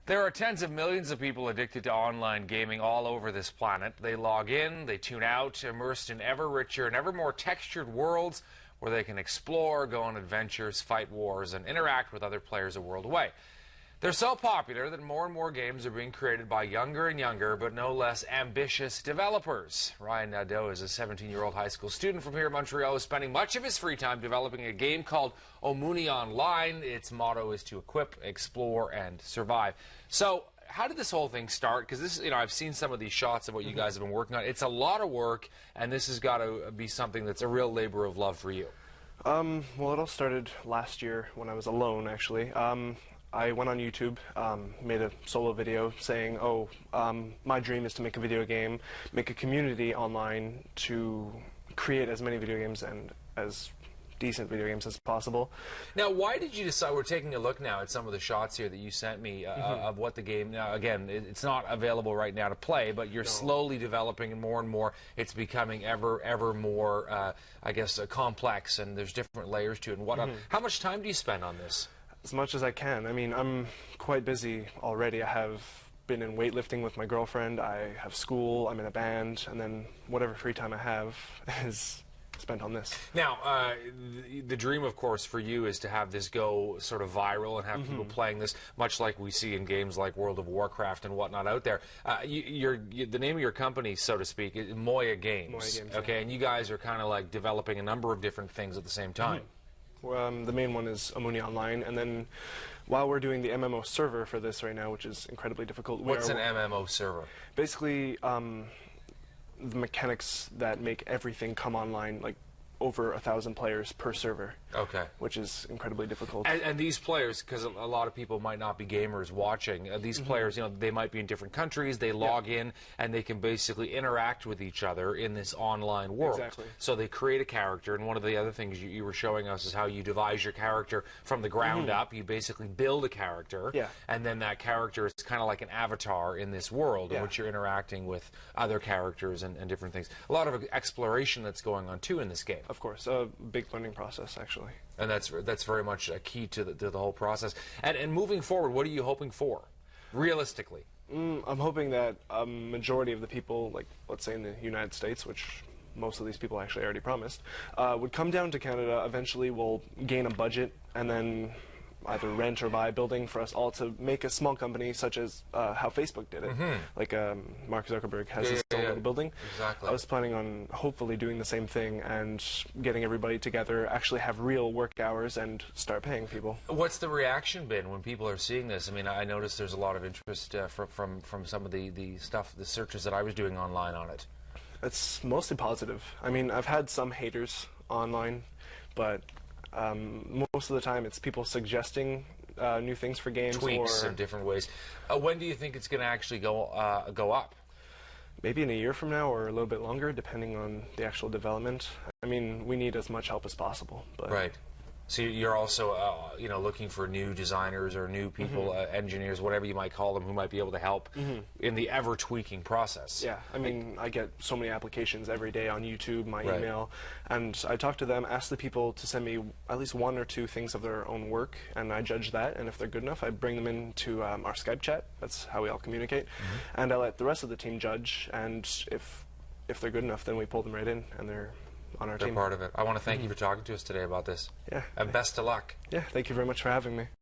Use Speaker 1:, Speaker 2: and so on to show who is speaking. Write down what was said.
Speaker 1: There are tens of millions of people addicted to online gaming all over this planet. They log in, they tune out, immersed in ever richer and ever more textured worlds where they can explore, go on adventures, fight wars, and interact with other players a world away. They're so popular that more and more games are being created by younger and younger, but no less ambitious developers. Ryan Nadaeu is a 17-year-old high school student from here in Montreal who is spending much of his free time developing a game called Omuni online. Its motto is to equip, explore, and survive. So, how did this whole thing start? Because this, I've seen some of these shots of what you guys have been working on. It's a lot of work, and this has got to be something that's a real labor of love for you.
Speaker 2: Well, it all started last year when I was alone, actually. I went on YouTube, made a solo video saying, my dream is to make a video game, make a community online to create as many video games and as decent video games as possible.
Speaker 1: Now, why did you decide? We're taking a look now at some of the shots here that you sent me of what the game. Now, again, it's not available right now to play, but you're slowly developing, and more it's becoming ever more, I guess, complex, and there's different layers to it and whatnot. How much time do you spend on this?
Speaker 2: As much as I can. I mean, I'm quite busy already. I have been in weightlifting with my girlfriend, I have school, I'm in a band, and then whatever free time I have is spent on this.
Speaker 1: Now, the dream, of course, for you is to have this go sort of viral and have people playing this, much like we see in games like World of Warcraft and whatnot out there. The name of your company, so to speak, is Moya Games.
Speaker 2: Moya Games,
Speaker 1: okay,
Speaker 2: yeah.
Speaker 1: And you guys are kind of like developing a number of different things at the same time.
Speaker 2: The main one is Omuni Online, and then while we're doing the MMO server for this right now, which is incredibly difficult.
Speaker 1: What's an MMO server?
Speaker 2: Basically, the mechanics that make everything come online, like over 1,000 players per server.
Speaker 1: Okay.
Speaker 2: Which is incredibly difficult.
Speaker 1: And these players, because a lot of people might not be gamers watching, these players, they might be in different countries, they log in, and they can basically interact with each other in this online world.
Speaker 2: Exactly.
Speaker 1: So they create a character, and one of the other things you were showing us is how you devise your character from the ground up. You basically build a character, and then that character is kind of like an avatar in this world in which you're interacting with other characters and different things. A lot of exploration that's going on, too, in this game.
Speaker 2: Of course, a big learning process, actually.
Speaker 1: And that's very much a key to the whole process. And moving forward, what are you hoping for, realistically?
Speaker 2: I'm hoping that a majority of the people, like let's say in the United States, which most of these people actually already promised, would come down to Canada. Eventually, we'll gain a budget and then either rent or buy a building for us all to make a small company, such as how Facebook did it. Like Mark Zuckerberg has his own little building.
Speaker 1: Exactly.
Speaker 2: I was planning on hopefully doing the same thing and getting everybody together, actually have real work hours, and start paying people.
Speaker 1: What's the reaction been when people are seeing this? I mean, I noticed there's a lot of interest from some of the stuff, the searches that I was doing online on it.
Speaker 2: It's mostly positive. I mean, I've had some haters online, but most of the time it's people suggesting new things for games,
Speaker 1: tweaks in different ways. When do you think it's going to actually go up?
Speaker 2: Maybe in a year from now, or a little bit longer, depending on the actual development. I mean, we need as much help as possible. But
Speaker 1: right. So you're also, looking for new designers or new people, engineers, whatever you might call them, who might be able to help in the ever-tweaking process.
Speaker 2: Yeah, I mean, I get so many applications every day on YouTube, my email, and I talk to them, ask the people to send me at least one or two things of their own work, and I judge that, and if they're good enough, I bring them into our Skype chat. That's how we all communicate. And I let the rest of the team judge, and if they're good enough, then we pull them right in, and they're on our team.
Speaker 1: They're part of it. I want to thank you for talking to us today about this.
Speaker 2: Yeah.
Speaker 1: And best of luck.
Speaker 2: Yeah, thank you very much for having me.